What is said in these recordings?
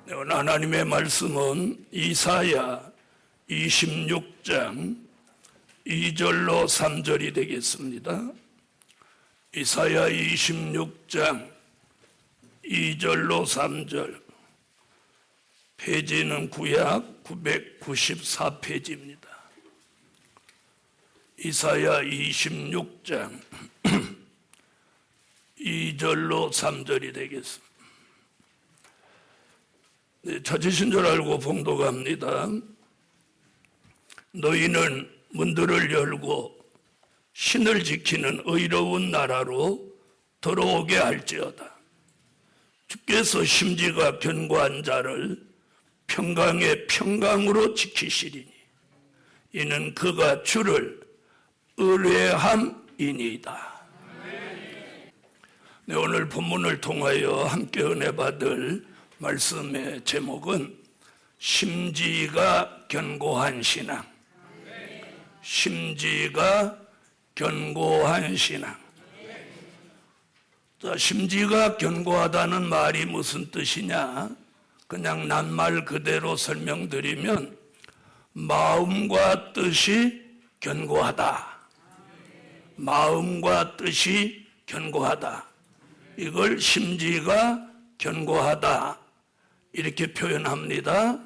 오늘 하나님의 말씀은 이사야 26장 2절로 3절이 되겠습니다. 이사야 26장 2절로 3절, 페이지는 구약 994페이지입니다. 이사야 26장 2절로 3절이 되겠습니다. 찾으신 줄 알고 봉독합니다. 너희는 문들을 열고 신을 지키는 의로운 나라로 들어오게 할지어다. 주께서 심지가 견고한 자를 평강의 평강으로 지키시리니 이는 그가 주를 의뢰함이니이다. 네, 오늘 본문을 통하여 함께 은혜 받을 말씀의 제목은 심지가 견고한 신앙. 심지가 견고한 신앙. 자, 심지가 견고하다는 말이 무슨 뜻이냐? 그냥 낱말 그대로 설명드리면 마음과 뜻이 견고하다. 마음과 뜻이 견고하다. 이걸 심지가 견고하다 이렇게 표현합니다.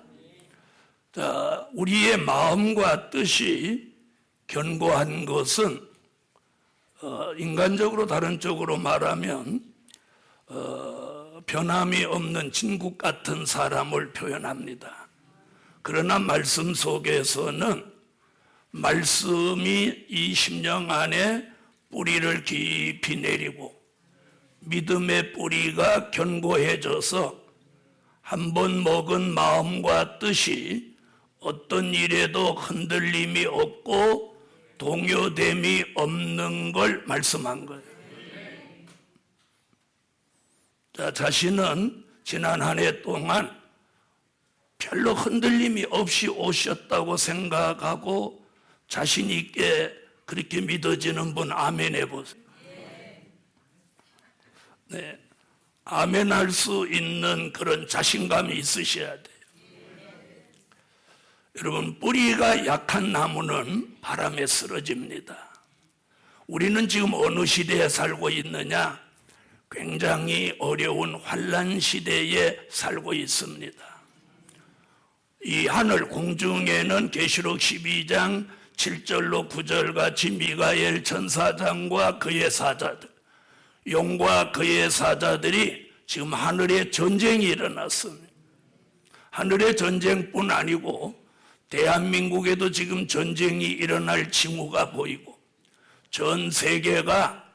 자, 우리의 마음과 뜻이 견고한 것은 인간적으로 다른 쪽으로 말하면 변함이 없는 진국 같은 사람을 표현합니다. 그러나 말씀 속에서는 말씀이 이 심령 안에 뿌리를 깊이 내리고 믿음의 뿌리가 견고해져서 한번 먹은 마음과 뜻이 어떤 일에도 흔들림이 없고 동요됨이 없는 걸 말씀한 거예요. 자, 자신은 지난 한 해 동안 별로 흔들림이 없이 오셨다고 생각하고 자신 있게 그렇게 믿어지는 분 아멘 해보세요. 네, 아멘 할 수 있는 그런 자신감이 있으셔야 돼요. 여러분, 뿌리가 약한 나무는 바람에 쓰러집니다. 우리는 지금 어느 시대에 살고 있느냐? 굉장히 어려운 환난 시대에 살고 있습니다. 이 하늘 공중에는 계시록 12장 7절로 9절 같이 미가엘 천사장과 그의 사자들, 용과 그의 사자들이 지금 하늘에 전쟁이 일어났습니다. 하늘의 전쟁뿐 아니고 대한민국에도 지금 전쟁이 일어날 징후가 보이고 전 세계가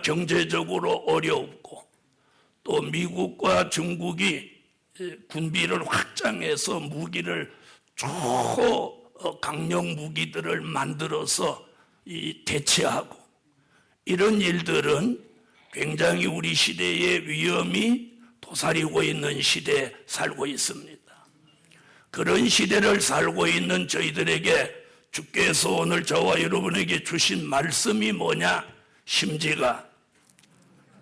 경제적으로 어렵고 또 미국과 중국이 군비를 확장해서 무기를 강력 무기들을 만들어서 대체하고 이런 일들은 굉장히 우리 시대의 위험이 도사리고 있는 시대에 살고 있습니다. 그런 시대를 살고 있는 저희들에게 주께서 오늘 저와 여러분에게 주신 말씀이 뭐냐? 심지가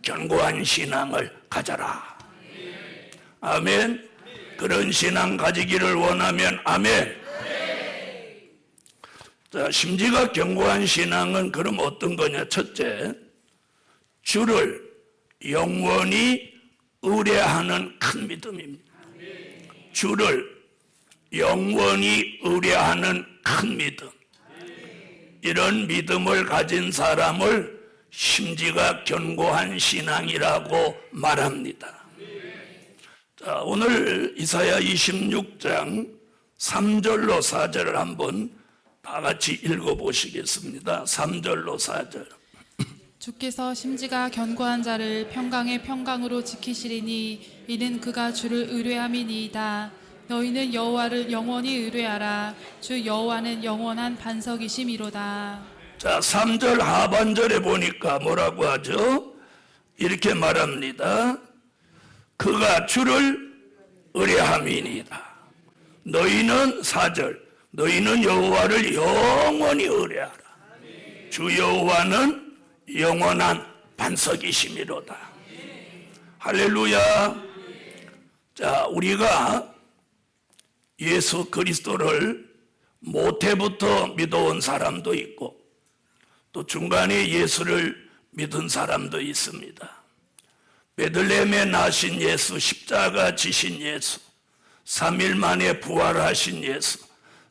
견고한 신앙을 가져라. 아멘. 그런 신앙 가지기를 원하면 아멘. 자, 심지가 견고한 신앙은 그럼 어떤 거냐? 첫째, 주를 영원히 의뢰하는 큰 믿음입니다. 주를 영원히 의뢰하는 큰 믿음. 이런 믿음을 가진 사람을 심지가 견고한 신앙이라고 말합니다. 자, 오늘 이사야 26장 3절로 4절을 한번 다 같이 읽어보시겠습니다. 3절로 4절. 주께서 심지가 견고한 자를 평강의 평강으로 지키시리니 이는 그가 주를 의뢰함이니이다. 너희는 여호와를 영원히 의뢰하라. 주 여호와는 영원한 반석이심이로다. 자, 3절 하반절에 보니까 뭐라고 하죠? 이렇게 말합니다. 그가 주를 의뢰함이니이다. 너희는 4절, 너희는 여호와를 영원히 의뢰하라. 주 여호와는 영원한 반석이심이로다. 할렐루야. 자, 우리가 예수 그리스도를 모태부터 믿어온 사람도 있고 또 중간에 예수를 믿은 사람도 있습니다. 베들레헴에 나신 예수, 십자가 지신 예수, 3일 만에 부활하신 예수,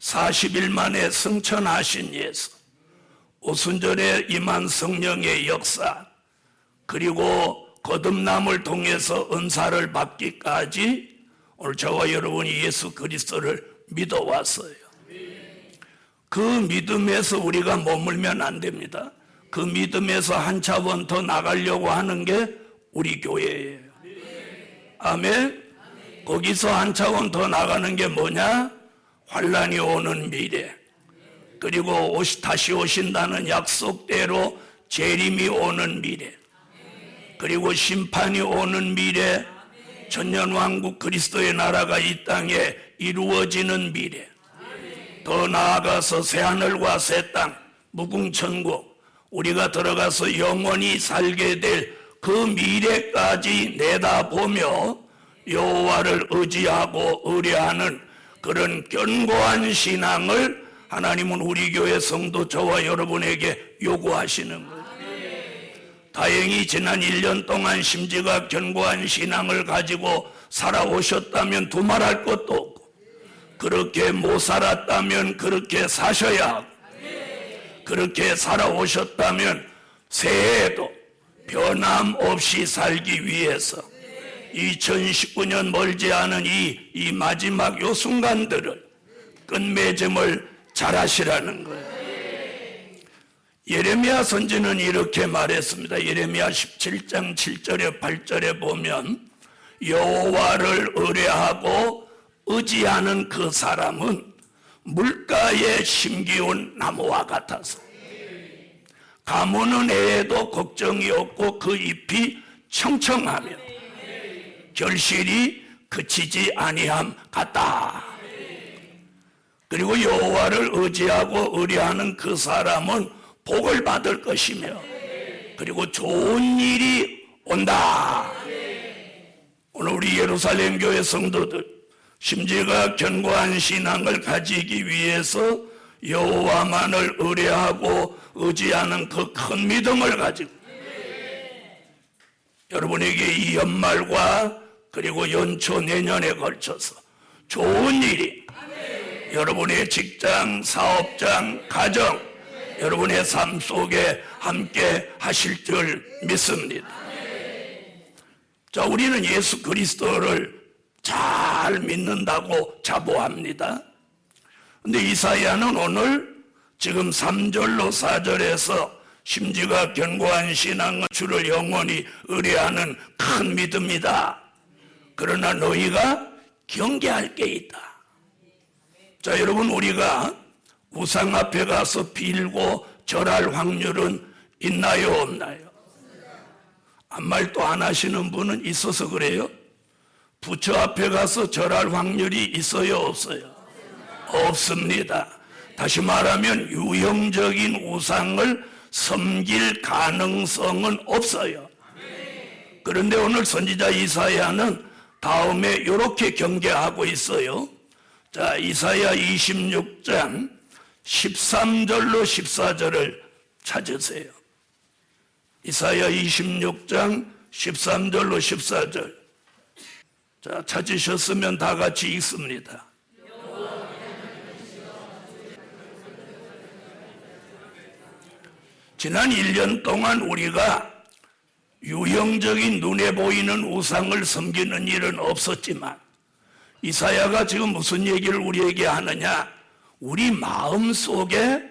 40일 만에 승천하신 예수, 오순절에 임한 성령의 역사, 그리고 거듭남을 통해서 은사를 받기까지 오늘 저와 여러분이 예수 그리스도를 믿어왔어요. 그 믿음에서 우리가 머물면 안 됩니다. 그 믿음에서 한 차원 더 나가려고 하는 게 우리 교회예요. 아멘. 거기서 한 차원 더 나가는 게 뭐냐? 환난이 오는 미래, 그리고 다시 오신다는 약속대로 재림이 오는 미래, 그리고 심판이 오는 미래, 천년왕국 그리스도의 나라가 이 땅에 이루어지는 미래, 더 나아가서 새하늘과 새 땅, 무궁천국, 우리가 들어가서 영원히 살게 될 그 미래까지 내다보며 여호와를 의지하고 의뢰하는 그런 견고한 신앙을 하나님은 우리 교회 성도 저와 여러분에게 요구하시는 거예요. 다행히 지난 1년 동안 심지가 견고한 신앙을 가지고 살아오셨다면 두말할 것도 없고, 그렇게 못 살았다면 그렇게 사셔야 하고, 그렇게 살아오셨다면 새해에도 변함없이 살기 위해서 2019년 멀지 않은 이 마지막 요 순간들을 끝맺음을 잘하시라는 거예요. 예레미야 선지는 이렇게 말했습니다. 예레미야 17장 7절에 8절에 보면 여호와를 의뢰하고 의지하는 그 사람은 물가에 심기운 나무와 같아서 가무는 애에도 걱정이 없고 그 잎이 청청하며 결실이 그치지 아니함 같다. 그리고 여호와를 의지하고 의뢰하는 그 사람은 복을 받을 것이며 그리고 좋은 일이 온다. 오늘 우리 예루살렘 교회 성도들 심지가 견고한 신앙을 가지기 위해서 여호와만을 의뢰하고 의지하는 그 큰 믿음을 가지고 여러분에게 이 연말과 그리고 연초 내년에 걸쳐서 좋은 일이 여러분의 직장, 사업장, 가정, 여러분의 삶 속에 함께 하실 줄 믿습니다. 자, 우리는 예수 그리스도를 잘 믿는다고 자부합니다. 근데 이사야는 오늘 지금 3절로 4절에서 심지가 견고한 신앙은 주를 영원히 의뢰하는 큰 믿음이다. 그러나 너희가 경계할 게 있다. 자, 여러분, 우리가 우상 앞에 가서 빌고 절할 확률은 있나요, 없나요? 아무 말도 안 하시는 분은 있어서 그래요? 부처 앞에 가서 절할 확률이 있어요, 없어요? 없습니다. 다시 말하면 유형적인 우상을 섬길 가능성은 없어요. 그런데 오늘 선지자 이사야는 다음에 이렇게 경계하고 있어요. 자, 이사야 26장 13절로 14절을 찾으세요. 이사야 26장 13절로 14절. 자, 찾으셨으면 다 같이 읽습니다. 지난 1년 동안 우리가 유형적인 눈에 보이는 우상을 섬기는 일은 없었지만 이사야가 지금 무슨 얘기를 우리에게 하느냐? 우리 마음 속에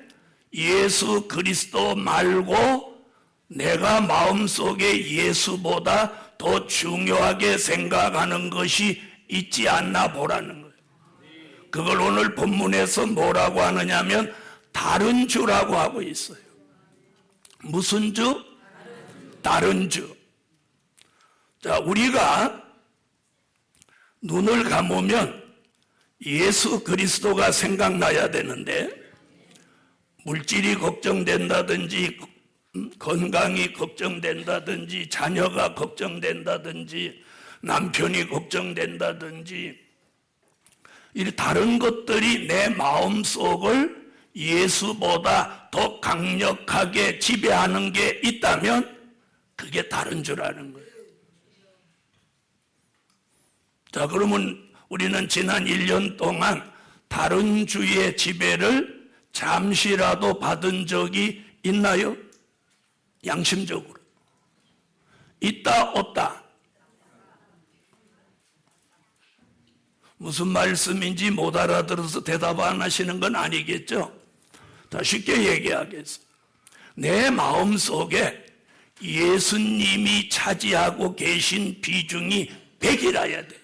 예수 그리스도 말고 내가 마음 속에 예수보다 더 중요하게 생각하는 것이 있지 않나 보라는 거예요. 그걸 오늘 본문에서 뭐라고 하느냐면 다른 주라고 하고 있어요. 무슨 주? 다른 주. 자, 우리가 눈을 감으면 예수 그리스도가 생각나야 되는데 물질이 걱정된다든지 건강이 걱정된다든지 자녀가 걱정된다든지 남편이 걱정된다든지 이 다른 것들이 내 마음속을 예수보다 더 강력하게 지배하는 게 있다면 그게 다른 줄 아는 거예요. 자, 그러면 우리는 지난 1년 동안 다른 주의 지배를 잠시라도 받은 적이 있나요? 양심적으로. 있다, 없다? 무슨 말씀인지 못 알아들어서 대답 안 하시는 건 아니겠죠? 자, 쉽게 얘기하겠습니다. 내 마음속에 예수님이 차지하고 계신 비중이 100이라야 돼.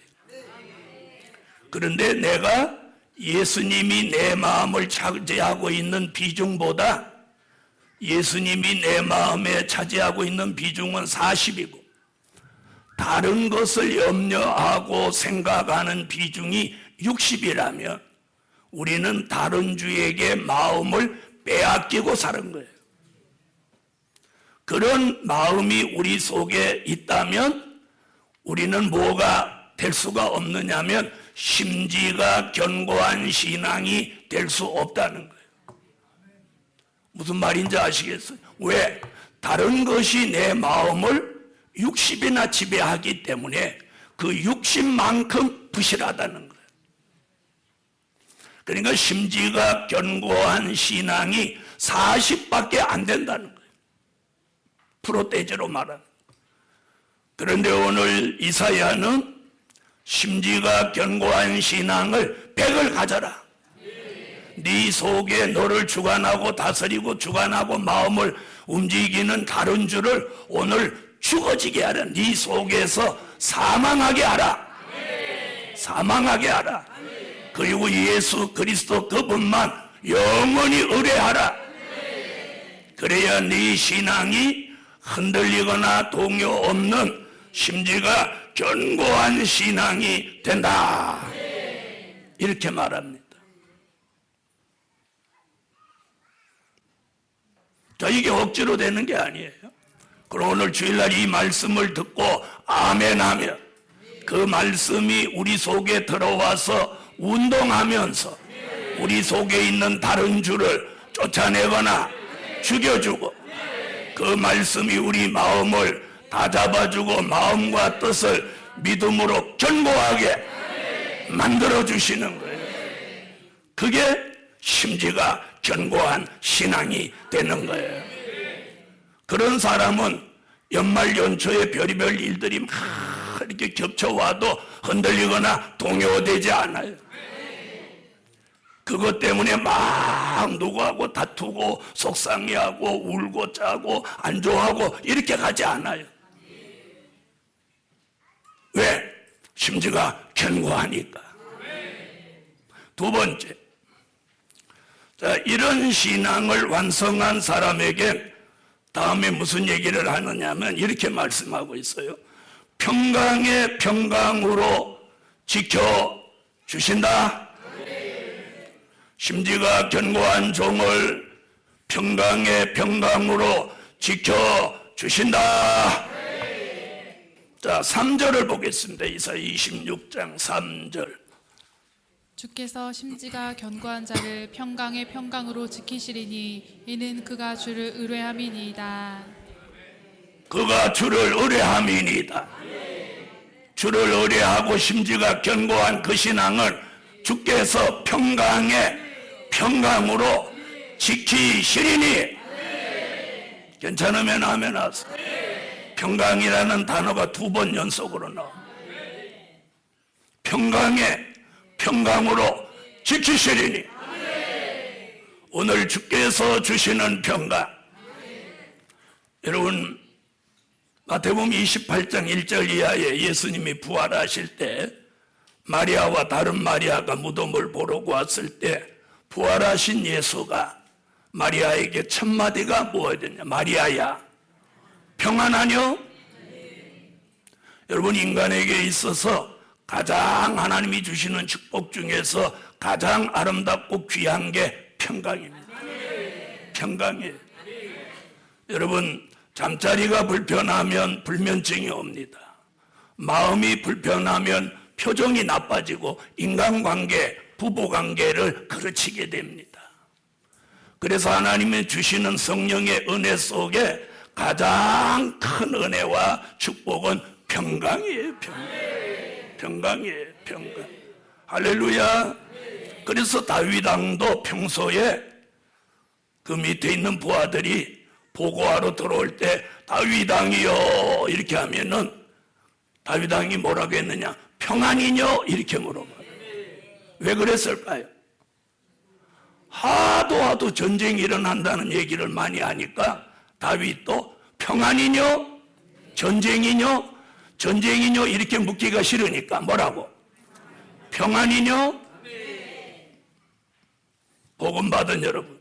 그런데 내가 예수님이 내 마음을 차지하고 있는 비중보다 예수님이 내 마음에 차지하고 있는 비중은 40이고 다른 것을 염려하고 생각하는 비중이 60이라면 우리는 다른 주에게 마음을 빼앗기고 사는 거예요. 그런 마음이 우리 속에 있다면 우리는 뭐가 될 수가 없느냐면 심지가 견고한 신앙이 될 수 없다는 거예요. 무슨 말인지 아시겠어요? 왜? 다른 것이 내 마음을 60이나 지배하기 때문에 그 60만큼 부실하다는 거예요. 그러니까 심지가 견고한 신앙이 40밖에 안 된다는 거예요. 프로테제로 말하는. 그런데 오늘 이사야는 심지가 견고한 신앙을 100을 가져라. 네 속에 너를 주관하고 다스리고 주관하고 마음을 움직이는 다른 주를 오늘 죽어지게 하라. 네 속에서 사망하게 하라. 사망하게 하라. 그리고 예수 그리스도 그분만 영원히 의뢰하라. 그래야 네 신앙이 흔들리거나 동요 없는 심지가 견고한 신앙이 된다. 이렇게 말합니다. 자, 이게 억지로 되는 게 아니에요. 그럼 오늘 주일날 이 말씀을 듣고 아멘하면 그 말씀이 우리 속에 들어와서 운동하면서 우리 속에 있는 다른 주를 쫓아내거나 죽여주고 그 말씀이 우리 마음을 다잡아주고 마음과 뜻을 믿음으로 견고하게 만들어주시는 거예요. 그게 심지가 견고한 신앙이 되는 거예요. 그런 사람은 연말 연초에 별의별 일들이 막 이렇게 겹쳐와도 흔들리거나 동요되지 않아요. 그것 때문에 막 누구하고 다투고 속상해하고 울고 짜고 안 좋아하고 이렇게 가지 않아요. 왜? 심지가 견고하니까. 두 번째, 자, 이런 신앙을 완성한 사람에게 다음에 무슨 얘기를 하느냐면 이렇게 말씀하고 있어요. 평강의 평강으로 지켜주신다. 심지가 견고한 종을 평강의 평강으로 지켜주신다. 자, 3절을 보겠습니다. 이사야 26장 3절. 주께서 심지가 견고한 자를 평강의 평강으로 지키시리니 이는 그가 주를 의뢰함이니이다. 그가 주를 의뢰함이니이다. 주를 의뢰하고 심지가 견고한 그 신앙을 주께서 평강의 평강으로 지키시리니. 괜찮으면 아멘 하세요. 평강이라는 단어가 2번 연속으로 나옵니다. 평강의 평강으로 지키시리니. 오늘 주께서 주시는 평강. 여러분, 마태복음 28장 1절 이하에 예수님이 부활하실 때 마리아와 다른 마리아가 무덤을 보러 왔을 때 부활하신 예수가 마리아에게 첫 마디가 뭐였냐? 마리아야, 평안하뇨? 여러분, 인간에게 있어서 가장 하나님이 주시는 축복 중에서 가장 아름답고 귀한 게 평강입니다. 평강이에요. 여러분, 잠자리가 불편하면 불면증이 옵니다. 마음이 불편하면 표정이 나빠지고 인간관계, 부부관계를 그르치게 됩니다. 그래서 하나님이 주시는 성령의 은혜 속에 가장 큰 은혜와 축복은 평강이에요. 평강이에요. 평강. 할렐루야. 그래서 다윗 왕도 평소에 그 밑에 있는 부하들이 보고하러 들어올 때 다윗 왕이요 이렇게 하면은 다윗 왕이 뭐라고 했느냐? 평안이뇨? 이렇게 물어봐요. 왜 그랬을까요? 하도 전쟁이 일어난다는 얘기를 많이 하니까 다윗도 평안이뇨? 전쟁이뇨? 전쟁이뇨? 이렇게 묻기가 싫으니까 뭐라고? 평안이뇨? 복음 받은 여러분,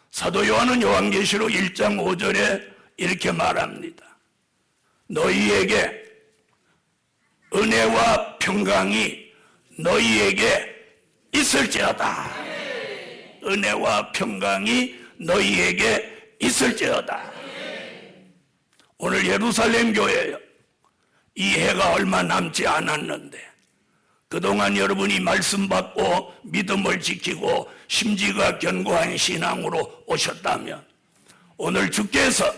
사도 요한은 요한계시록 1장 5절에 이렇게 말합니다. 너희에게 은혜와 평강이 너희에게 있을지어다. 은혜와 평강이 너희에게 있을지어다. 오늘 예루살렘 교회요, 이 해가 얼마 남지 않았는데 그동안 여러분이 말씀 받고 믿음을 지키고 심지가 견고한 신앙으로 오셨다면 오늘 주께서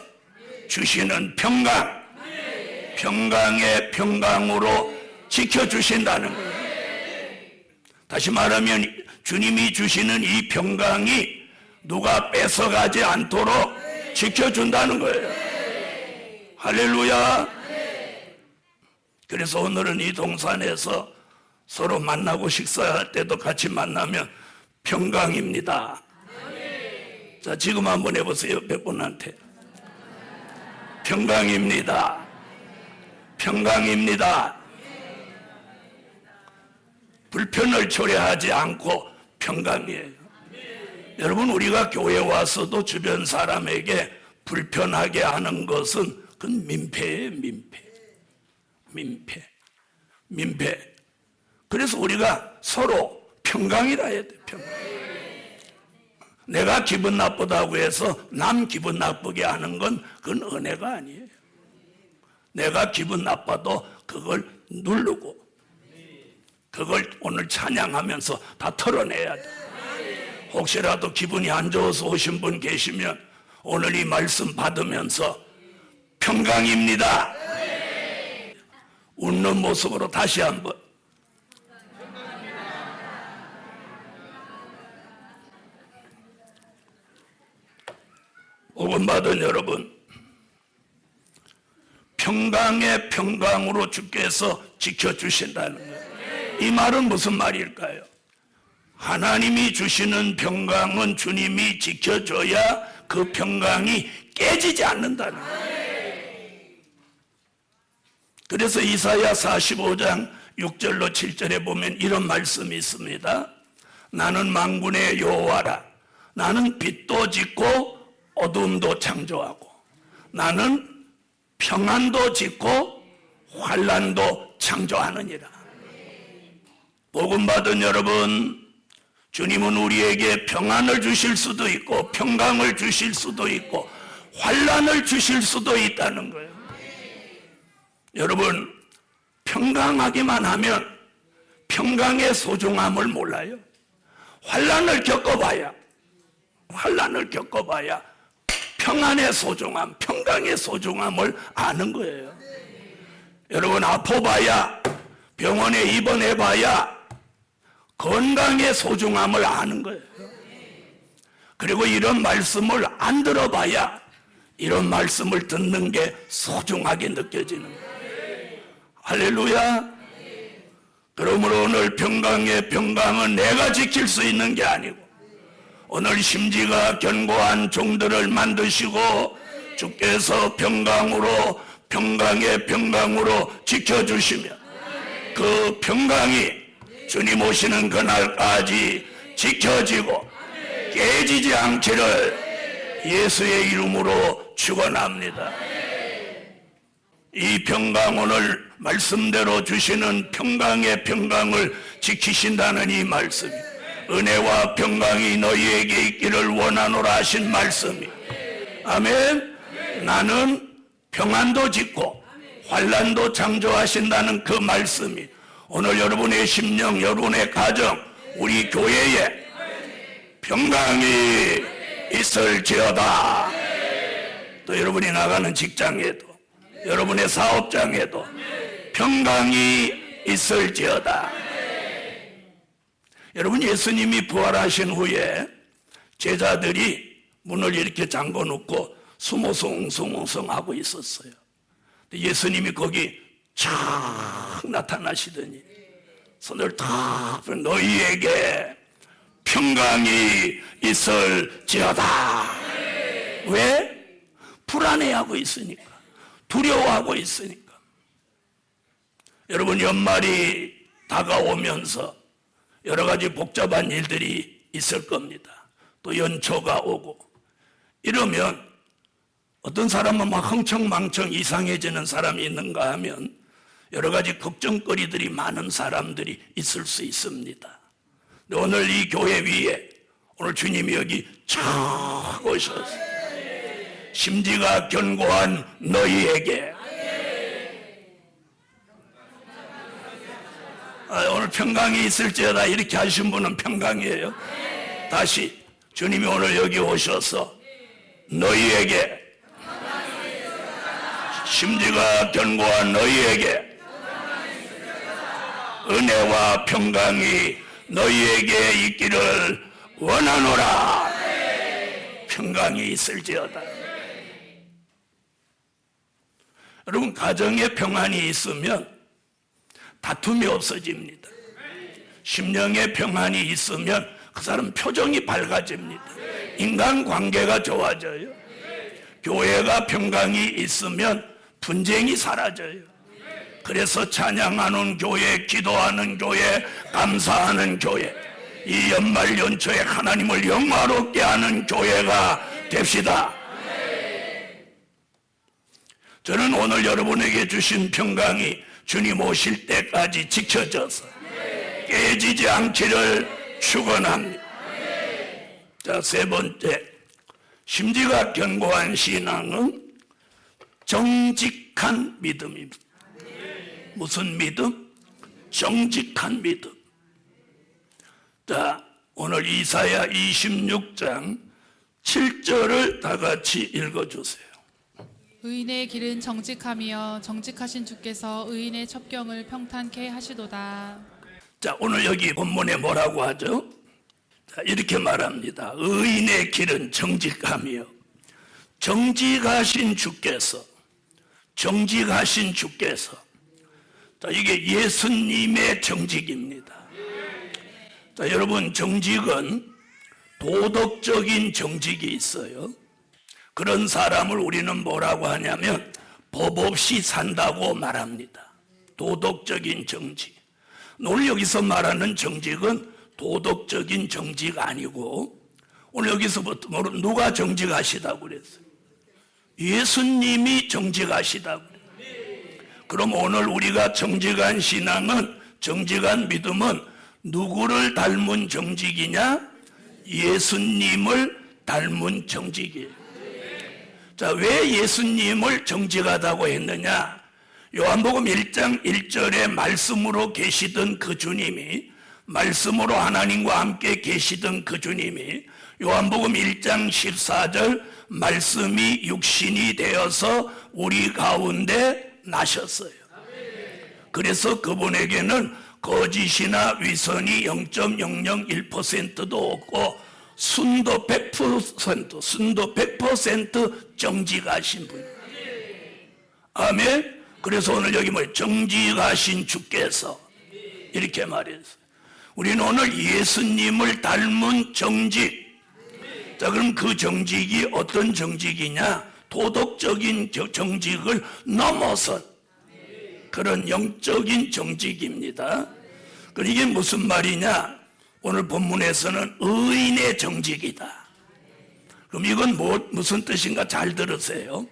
주시는 평강, 평강의 평강으로 지켜주신다는 거예요. 다시 말하면 주님이 주시는 이 평강이 누가 뺏어가지 않도록 지켜준다는 거예요. 할렐루야. 그래서 오늘은 이 동산에서 서로 만나고 식사할 때도 같이 만나면 평강입니다. 자, 지금 한번 해보세요. 옆에 분한테. 평강입니다. 평강입니다. 불편을 초래하지 않고 평강이에요. 여러분, 우리가 교회 와서도 주변 사람에게 불편하게 하는 것은 그건 민폐예요. 민폐. 그래서 우리가 서로 평강이라 해야 돼. 평강. 내가 기분 나쁘다고 해서 남 기분 나쁘게 하는 건 그건 은혜가 아니에요. 내가 기분 나빠도 그걸 누르고 그걸 오늘 찬양하면서 다 털어내야 돼. 혹시라도 기분이 안 좋아서 오신 분 계시면 오늘 이 말씀 받으면서 평강입니다. 웃는 모습으로 다시 한번. 복음 받은 여러분, 평강의 평강으로 주께서 지켜주신다는 거예요. 이 말은 무슨 말일까요? 하나님이 주시는 평강은 주님이 지켜줘야 그 평강이 깨지지 않는다는 거예요. 그래서 이사야 45장 6절로 7절에 보면 이런 말씀이 있습니다. 나는 만군의 여호와라. 나는 빛도 짓고 어둠도 창조하고 나는 평안도 짓고 환난도 창조하느니라. 복음 받은 여러분, 주님은 우리에게 평안을 주실 수도 있고 평강을 주실 수도 있고 환난을 주실 수도 있다는 거예요. 여러분, 평강하기만 하면 평강의 소중함을 몰라요. 환난을 겪어봐야 평안의 소중함, 평강의 소중함을 아는 거예요. 여러분, 아파봐야, 병원에 입원해봐야 건강의 소중함을 아는 거예요. 그리고 이런 말씀을 안 들어봐야 이런 말씀을 듣는 게 소중하게 느껴지는 거예요. 할렐루야. 그러므로 오늘 평강의 평강은 내가 지킬 수 있는 게 아니고 오늘 심지가 견고한 종들을 만드시고 주께서 평강으로 평강의 평강으로 지켜주시며 그 평강이 주님 오시는 그날까지 지켜지고 깨지지 않기를 예수의 이름으로 축원합니다. 이 평강, 오늘 말씀대로 주시는 평강의 평강을 지키신다는 이 말씀이 은혜와 평강이 너희에게 있기를 원하노라 하신 말씀이, 아멘. 나는 평안도 짓고 환난도 창조하신다는 그 말씀이 오늘 여러분의 심령, 여러분의 가정, 우리 교회에 평강이 있을지어다. 또 여러분이 나가는 직장에도, 여러분의 사업장에도 평강이 있을지어다. 여러분, 예수님이 부활하신 후에 제자들이 문을 이렇게 잠궈 놓고 숨어서 웅성웅성하고 있었어요. 예수님이 거기 쫙 나타나시더니 손을 탁 너희에게 평강이 있을지어다. 왜? 불안해하고 있으니까, 두려워하고 있으니까. 여러분, 연말이 다가오면서 여러 가지 복잡한 일들이 있을 겁니다. 또 연초가 오고 이러면 어떤 사람은 막 흥청망청 이상해지는 사람이 있는가 하면 여러 가지 걱정거리들이 많은 사람들이 있을 수 있습니다. 오늘 이 교회 위에 오늘 주님이 여기 쫙 오셨어요. 심지가 견고한 너희에게. 오늘 평강이 있을지어다 이렇게 하신 분은 평강이에요. 다시 주님이 오늘 여기 오셔서 너희에게, 심지가 견고한 너희에게 은혜와 평강이 너희에게 있기를 원하노라. 평강이 있을지어다. 여러분, 가정에 평안이 있으면 다툼이 없어집니다. 심령에 평안이 있으면 그 사람 표정이 밝아집니다. 인간관계가 좋아져요. 교회가 평강이 있으면 분쟁이 사라져요. 그래서 찬양하는 교회, 기도하는 교회, 감사하는 교회, 이 연말 연초에 하나님을 영화롭게 하는 교회가 됩시다. 저는 오늘 여러분에게 주신 평강이 주님 오실 때까지 지켜져서 깨지지 않기를 축원합니다. 자, 세 번째, 심지가 견고한 신앙은 정직한 믿음입니다. 무슨 믿음? 정직한 믿음. 자, 오늘 이사야 26장 7절을 다 같이 읽어주세요. 의인의 길은 정직하며 정직하신 주께서 의인의 첩경을 평탄케 하시도다. 자, 오늘 여기 본문에 뭐라고 하죠? 자, 이렇게 말합니다. 의인의 길은 정직하며 정직하신 주께서, 정직하신 주께서. 자, 이게 예수님의 정직입니다. 자, 여러분, 정직은 도덕적인 정직이 있어요. 그런 사람을 우리는 뭐라고 하냐면 법 없이 산다고 말합니다. 도덕적인 정직. 오늘 여기서 말하는 정직은 도덕적인 정직 아니고, 오늘 여기서부터 누가 정직하시다고 그랬어요? 예수님이 정직하시다고 그랬어요. 그럼 오늘 우리가 정직한 신앙은, 정직한 믿음은 누구를 닮은 정직이냐? 예수님을 닮은 정직이에요. 자, 왜 예수님을 정직하다고 했느냐? 요한복음 1장 1절에 말씀으로 계시던 그 주님이, 말씀으로 하나님과 함께 계시던 그 주님이 요한복음 1장 14절 말씀이 육신이 되어서 우리 가운데 나셨어요. 그래서 그분에게는 거짓이나 위선이 0.001%도 없고 순도 100%, 순도 100% 정직하신 분. 아멘. 그래서 오늘 여기 정직하신 주께서 이렇게 말했어요. 우리는 오늘 예수님을 닮은 정직. 자, 그럼 그 정직이 어떤 정직이냐? 도덕적인 정직을 넘어선 그런 영적인 정직입니다. 그럼 이게 무슨 말이냐? 오늘 본문에서는 의인의 정직이다. 그럼 이건 무슨 뜻인가 잘 들으세요.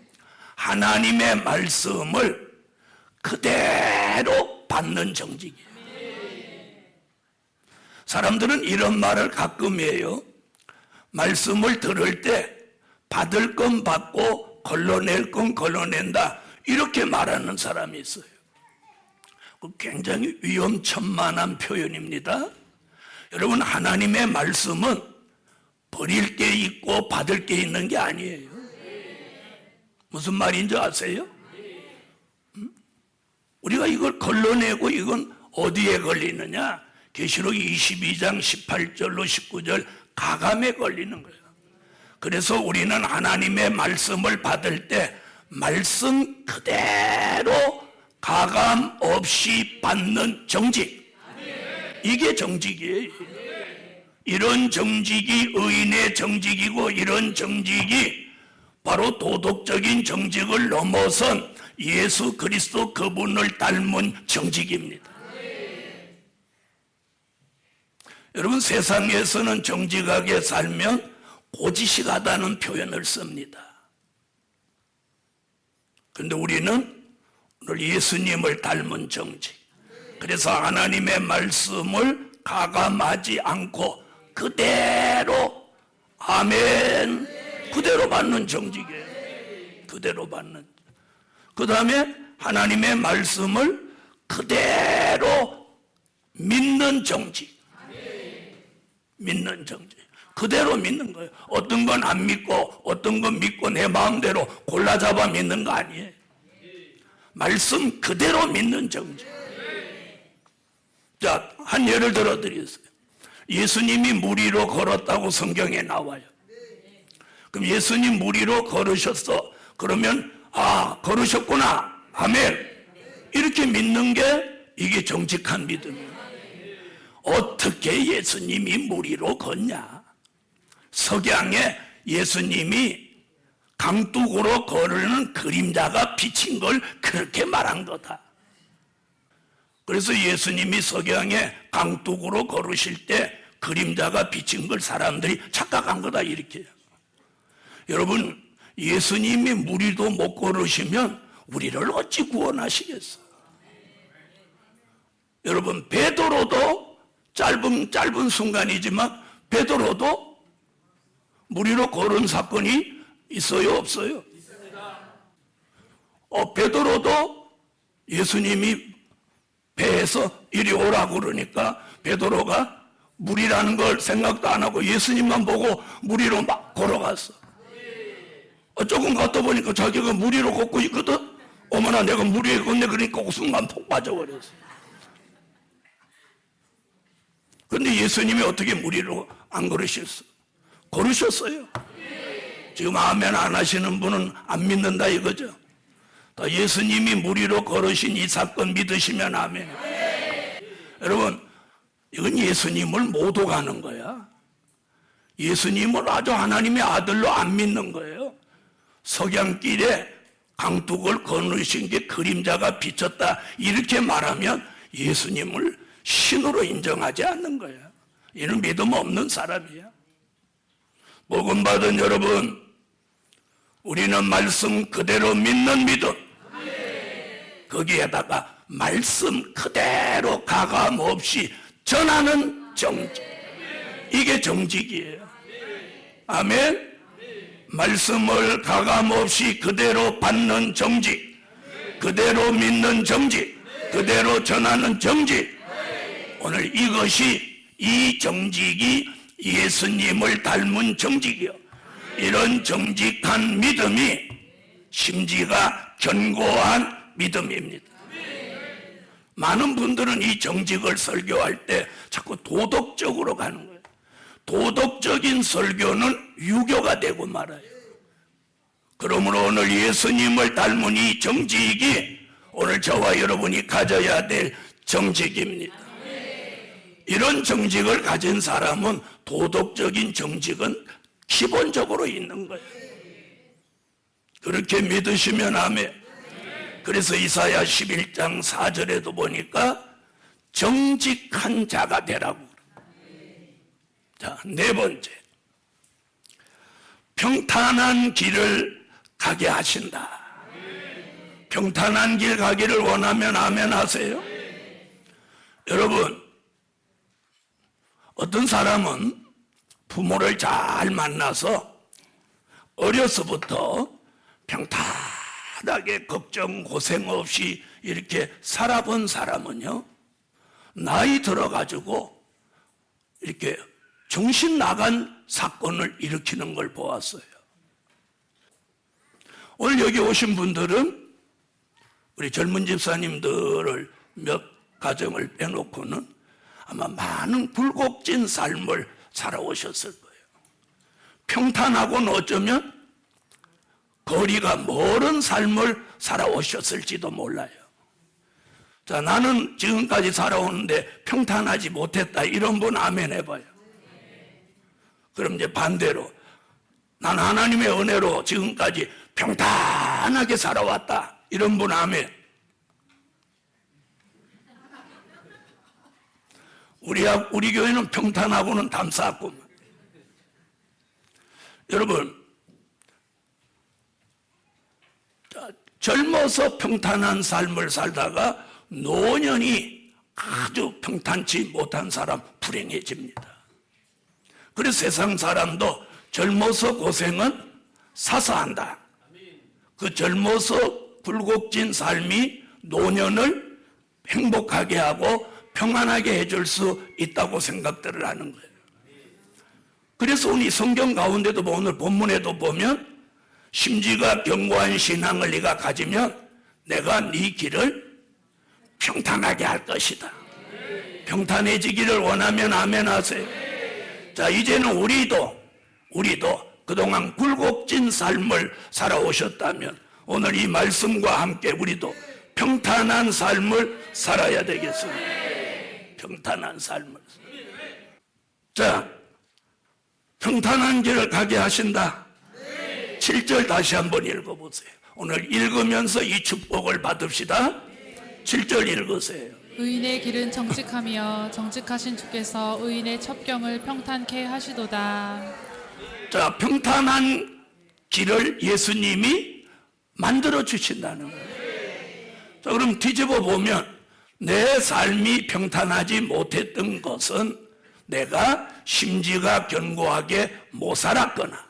하나님의 말씀을 그대로 받는 정직이에요. 사람들은 이런 말을 가끔 해요. 말씀을 들을 때 받을 건 받고 걸러낼 건 걸러낸다, 이렇게 말하는 사람이 있어요. 굉장히 위험천만한 표현입니다. 여러분, 하나님의 말씀은 버릴 게 있고 받을 게 있는 게 아니에요. 무슨 말인지 아세요? 우리가 이걸 걸러내고 이건 어디에 걸리느냐? 계시록 22장 18절로 19절 가감에 걸리는 거예요. 그래서 우리는 하나님의 말씀을 받을 때 말씀 그대로 가감 없이 받는 정직, 이게 정직이에요. 이런 정직이 의인의 정직이고, 이런 정직이 바로 도덕적인 정직을 넘어선 예수 그리스도 그분을 닮은 정직입니다. 여러분, 세상에서는 정직하게 살면 고지식하다는 표현을 씁니다. 그런데 우리는 오늘 예수님을 닮은 정직, 그래서 하나님의 말씀을 가감하지 않고 그대로, 아멘, 그대로 받는 정직이에요. 그대로 받는. 그 다음에 하나님의 말씀을 그대로 믿는 정직. 믿는 정직. 그대로 믿는 거예요. 어떤 건 안 믿고 어떤 건 믿고 내 마음대로 골라 잡아 믿는 거 아니에요. 말씀 그대로 믿는 정직. 자, 한 예를 들어 드리겠어요. 예수님이 물 위로 걸었다고 성경에 나와요. 그럼 예수님 물 위로 걸으셨어. 그러면 걸으셨구나, 아멘, 이렇게 믿는 게 이게 정직한 믿음이에요. 어떻게 예수님이 물 위로 걷냐? 석양에 예수님이 강둑으로 걸으는 그림자가 비친 걸 그렇게 말한 거다. 그래서 예수님이 석양에 강둑으로 걸으실 때 그림자가 비친 걸 사람들이 착각한 거다, 이렇게. 여러분, 예수님이 물 위도 못 걸으시면 우리를 어찌 구원하시겠어? 여러분, 베드로도 짧은 순간이지만 베드로도 물 위로 걸은 사건이 있어요, 없어요? 베드로도 예수님이 배에서 이리 오라고 그러니까 베드로가 물이라는 걸 생각도 안 하고 예수님만 보고 물 위로 막 걸어갔어. 조금 갔다 보니까 자기가 물 위로 걷고 있거든. 어머나, 내가 물 위에 걷네. 그러니까 그 순간 폭 빠져버렸어. 그런데 예수님이 어떻게 물 위로 안 걸으셨어? 걸으셨어요. 지금 아멘 안 하시는 분은 안 믿는다 이거죠. 예수님이 물 위로 걸으신 이 사건 믿으시면 아멘. 여러분, 이건 예수님을 못 오가는 거야. 예수님을 아주 하나님의 아들로 안 믿는 거예요. 석양길에 강둑을 거느신 게 그림자가 비쳤다, 이렇게 말하면 예수님을 신으로 인정하지 않는 거야. 이는 믿음 없는 사람이야. 복음 받은 여러분, 우리는 말씀 그대로 믿는 믿음, 거기에다가 말씀 그대로 가감 없이 전하는 정직, 이게 정직이에요. 아멘. 말씀을 가감 없이 그대로 받는 정직, 그대로 믿는 정직, 그대로 전하는 정직. 오늘 이 정직이 예수님을 닮은 정직이요. 이런 정직한 믿음이 심지가 견고한 믿음입니다. 많은 분들은 이 정직을 설교할 때 자꾸 도덕적으로 가는 거예요. 도덕적인 설교는 유교가 되고 말아요. 그러므로 오늘 예수님을 닮은 이 정직이 오늘 저와 여러분이 가져야 될 정직입니다. 이런 정직을 가진 사람은 도덕적인 정직은 기본적으로 있는 거예요. 그렇게 믿으시면 아멘. 그래서 이사야 11장 4절에도 보니까 정직한 자가 되라고. 자, 네 번째, 평탄한 길을 가게 하신다. 평탄한 길 가기를 원하면 아멘 하세요. 여러분, 어떤 사람은 부모를 잘 만나서 어려서부터 평탄하게 걱정 고생 없이 이렇게 살아본 사람은요, 나이 들어가지고 이렇게 정신 나간 사건을 일으키는 걸 보았어요. 오늘 여기 오신 분들은 우리 젊은 집사님들을 몇 가정을 빼놓고는 아마 많은 굴곡진 삶을 살아오셨을 거예요. 평탄하고는 어쩌면 거리가 멀은 삶을 살아오셨을지도 몰라요. 자, 나는 지금까지 살아오는데 평탄하지 못했다, 이런 분 아멘 해봐요. 그럼 이제 반대로, 난 하나님의 은혜로 지금까지 평탄하게 살아왔다, 이런 분 아멘. 우리 교회는 평탄하고는 담쌌구만. 여러분, 젊어서 평탄한 삶을 살다가 노년이 아주 평탄치 못한 사람 불행해집니다. 그래서 세상 사람도 젊어서 고생은 사서 한다. 그 젊어서 굴곡진 삶이 노년을 행복하게 하고 평안하게 해줄 수 있다고 생각들을 하는 거예요. 그래서 우리 성경 가운데도 오늘 본문에도 보면 심지가 견고한 신앙을 네가 가지면 내가 네 길을 평탄하게 할 것이다. 평탄해지기를 원하면 아멘 하세요. 자, 이제는 우리도 그동안 굴곡진 삶을 살아오셨다면 오늘 이 말씀과 함께 우리도 평탄한 삶을 살아야 되겠습니다. 평탄한 삶을. 자, 평탄한 길을 가게 하신다. 7절 다시 한번 읽어보세요. 오늘 읽으면서 이 축복을 받읍시다. 7절 읽으세요. 의인의 길은 정직하며 정직하신 주께서 의인의 첩경을 평탄케 하시도다. 자, 평탄한 길을 예수님이 만들어 주신다는 거예요. 자, 그럼 뒤집어 보면 내 삶이 평탄하지 못했던 것은 내가 심지가 견고하게 못 살았거나,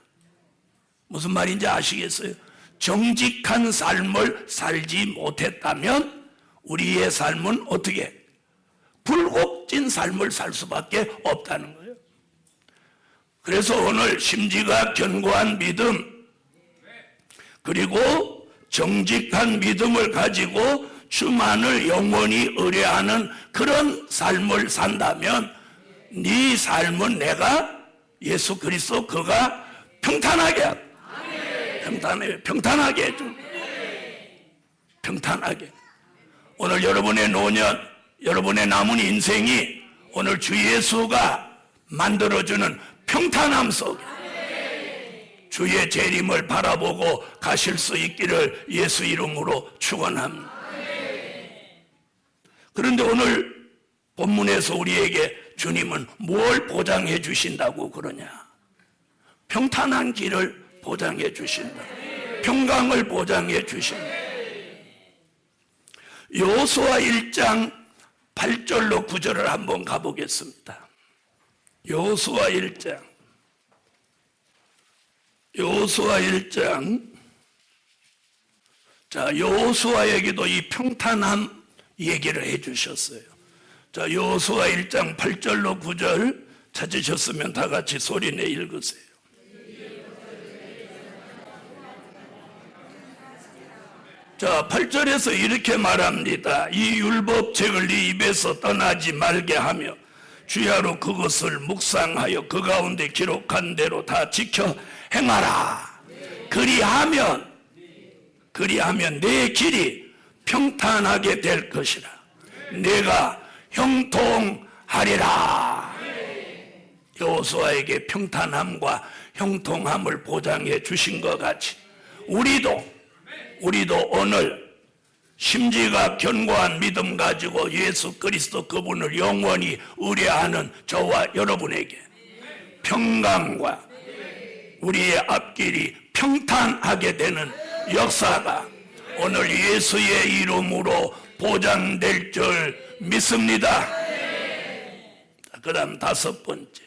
무슨 말인지 아시겠어요? 정직한 삶을 살지 못했다면 우리의 삶은 어떻게? 굴곡진 삶을 살 수밖에 없다는 거예요. 그래서 오늘 심지가 견고한 믿음, 그리고 정직한 믿음을 가지고 주만을 영원히 의뢰하는 그런 삶을 산다면 네 삶은 내가 예수 그리스도 그가 평탄하게 하고, 평탄하게 해줘. 평탄하게. 오늘 여러분의 노년, 여러분의 남은 인생이 오늘 주 예수가 만들어주는 평탄함 속에 주의 재림을 바라보고 가실 수 있기를 예수 이름으로 축원합니다. 그런데 오늘 본문에서 우리에게 주님은 뭘 보장해 주신다고 그러냐? 평탄한 길을 보장해 주신다. 평강을 보장해 주신다. 여호수아 1장 8절로 9절을 한번 가보겠습니다. 여호수아 1장. 자, 여호수아에게도 이 평탄함 얘기를 해 주셨어요. 자, 여호수아 1장 8절로 9절 찾으셨으면 다 같이 소리내 읽으세요. 자, 8절에서 이렇게 말합니다. 이 율법책을 네 입에서 떠나지 말게 하며 주야로 그것을 묵상하여 그 가운데 기록한 대로 다 지켜 행하라. 그리하면 내 길이 평탄하게 될 것이라. 내가 형통하리라. 여호수아에게 평탄함과 형통함을 보장해 주신 것 같이 우리도 오늘 심지가 견고한 믿음 가지고 예수 그리스도 그분을 영원히 의뢰하는 저와 여러분에게 평강과 우리의 앞길이 평탄하게 되는 역사가 오늘 예수의 이름으로 보장될 줄 믿습니다. 그 다음 5번째.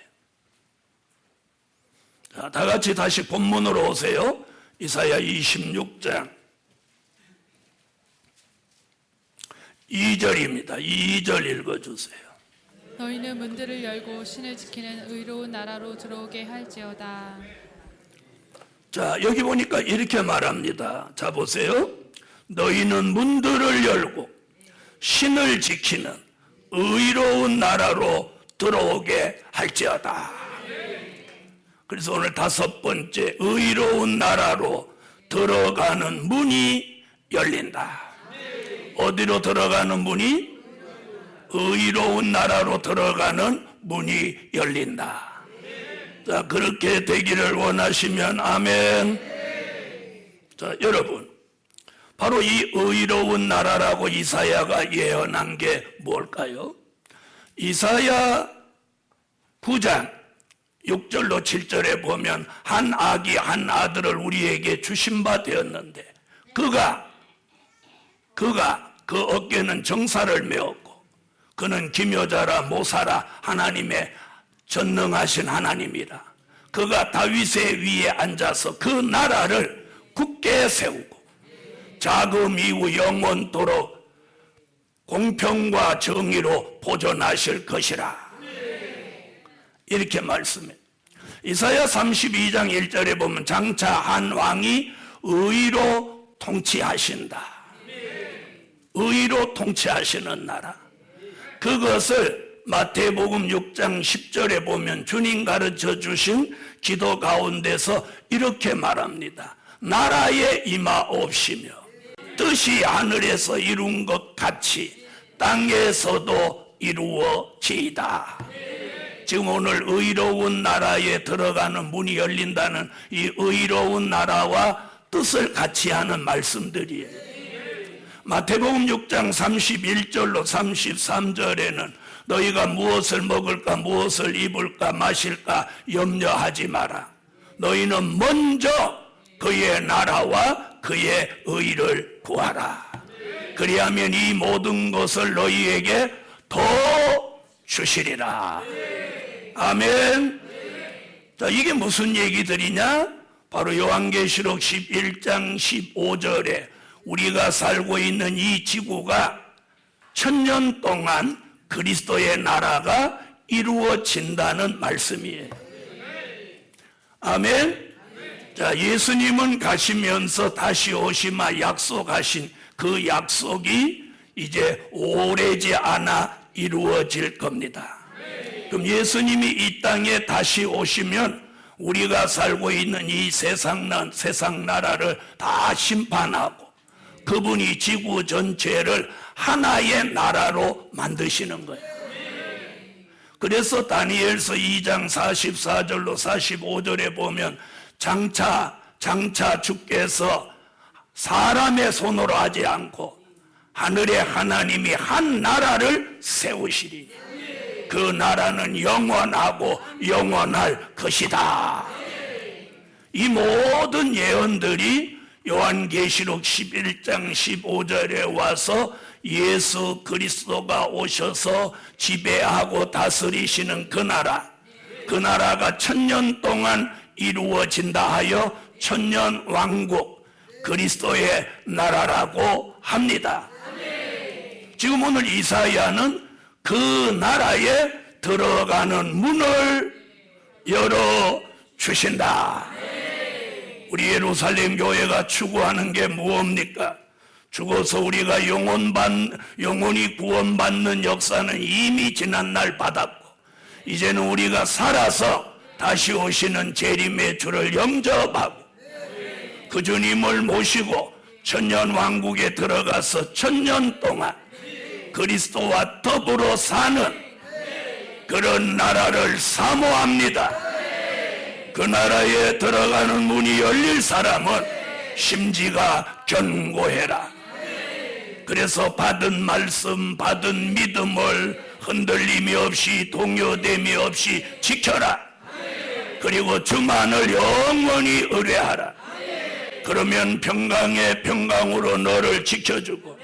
자, 다 같이 다시 본문으로 오세요. 이사야 26장. 2절입니다. 2절 읽어주세요. 너희는 문들을 열고 신을 지키는 의로운 나라로 들어오게 할지어다. 자, 여기 보니까 이렇게 말합니다. 자, 보세요. 너희는 문들을 열고 신을 지키는 의로운 나라로 들어오게 할지어다. 그래서 오늘 5번째, 의로운 나라로 들어가는 문이 열린다. 어디로 들어가는 문이? 의로운 나라로 들어가는 문이 열린다. 자, 그렇게 되기를 원하시면 아멘. 자, 여러분, 바로 이 의로운 나라라고 이사야가 예언한 게 뭘까요? 이사야 9장 6절로 7절에 보면 한 아기 한 아들을 우리에게 주신 바 되었는데 그가 그 어깨는 정사를 메었고 그는 기묘자라 모사라 하나님의 전능하신 하나님이라. 그가 다윗의 위에 앉아서 그 나라를 굳게 세우고 자금 이후 영원토록 공평과 정의로 보존하실 것이라. 이렇게 말씀해. 이사야 32장 1절에 보면 장차 한 왕이 의로 통치하신다. 의로 통치하시는 나라. 그것을 마태복음 6장 10절에 보면 주님 가르쳐 주신 기도 가운데서 이렇게 말합니다. 나라에 임하옵시며 뜻이 하늘에서 이룬 것 같이 땅에서도 이루어지이다. 지금 오늘 의로운 나라에 들어가는 문이 열린다는 이 의로운 나라와 뜻을 같이 하는 말씀들이에요. 마태복음 6장 31절로 33절에는 너희가 무엇을 먹을까 무엇을 입을까 마실까 염려하지 마라. 너희는 먼저 그의 나라와 그의 의를 구하라. 그리하면 이 모든 것을 너희에게 더 주시리라. 아멘. 자, 이게 무슨 얘기들이냐? 바로 요한계시록 11장 15절에 우리가 살고 있는 이 지구가 1000년 동안 그리스도의 나라가 이루어진다는 말씀이에요. 아멘. 자, 예수님은 가시면서 다시 오시마 약속하신 그 약속이 이제 오래지 않아 이루어질 겁니다. 그럼 예수님이 이 땅에 다시 오시면 우리가 살고 있는 이 세상 나라를 다 심판하고 그분이 지구 전체를 하나의 나라로 만드시는 거예요. 그래서 다니엘서 2장 44절로 45절에 보면 장차 주께서 사람의 손으로 하지 않고 하늘의 하나님이 한 나라를 세우시리. 그 나라는 영원하고 영원할 것이다. 이 모든 예언들이 요한계시록 11장 15절에 와서 예수 그리스도가 오셔서 지배하고 다스리시는 그 나라가 1000년 동안 이루어진다 하여 천년 왕국 그리스도의 나라라고 합니다. 지금 오늘 이사야는 그 나라에 들어가는 문을 열어 주신다. 우리 예루살렘 교회가 추구하는 게 무엇입니까? 죽어서 우리가 영원히 구원받는 역사는 이미 지난날 받았고 이제는 우리가 살아서 다시 오시는 재림의 주를 영접하고 그 주님을 모시고 천년 왕국에 들어가서 1000년 동안 그리스도와 더불어 사는 그런 나라를 사모합니다. 그 나라에 들어가는 문이 열릴 사람은 심지가 견고해라. 그래서 받은 말씀, 받은 믿음을 흔들림이 없이 동요됨이 없이 지켜라. 그리고 주만을 영원히 의뢰하라. 그러면 평강의 평강으로 너를 지켜주고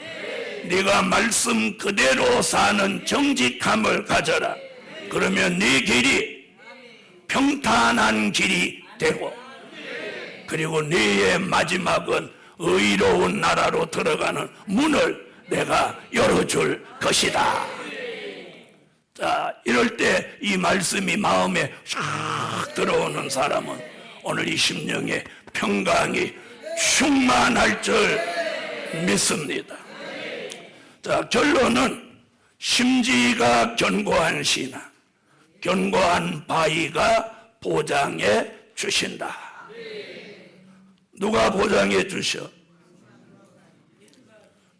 네가 말씀 그대로 사는 정직함을 가져라. 그러면 네 길이 평탄한 길이 되고 그리고 네의 마지막은 의로운 나라로 들어가는 문을 내가 열어줄 것이다. 자, 이럴 때 이 말씀이 마음에 샥 들어오는 사람은 오늘 이 심령에 평강이 충만할 줄 믿습니다. 자, 결론은 심지가 견고한 신앙, 견고한 바위가 보장해 주신다. 누가 보장해 주셔?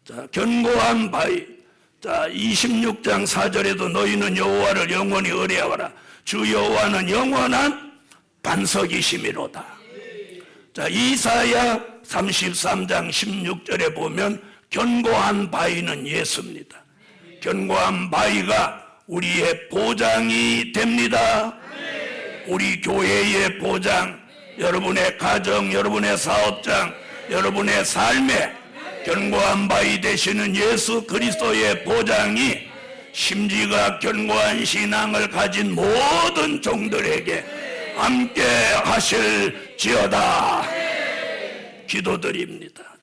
자, 견고한 바위. 자, 26장 4절에도 너희는 여호와를 영원히 의뢰하라. 주 여호와는 영원한 반석이심이로다. 자, 이사야 33장 16절에 보면 견고한 바위는 예수입니다. 견고한 바위가 우리의 보장이 됩니다. 우리 교회의 보장, 여러분의 가정, 여러분의 사업장, 여러분의 삶에 견고한 바위 되시는 예수 그리스도의 보장이 심지가 견고한 신앙을 가진 모든 종들에게 함께 하실지어다. 기도드립니다.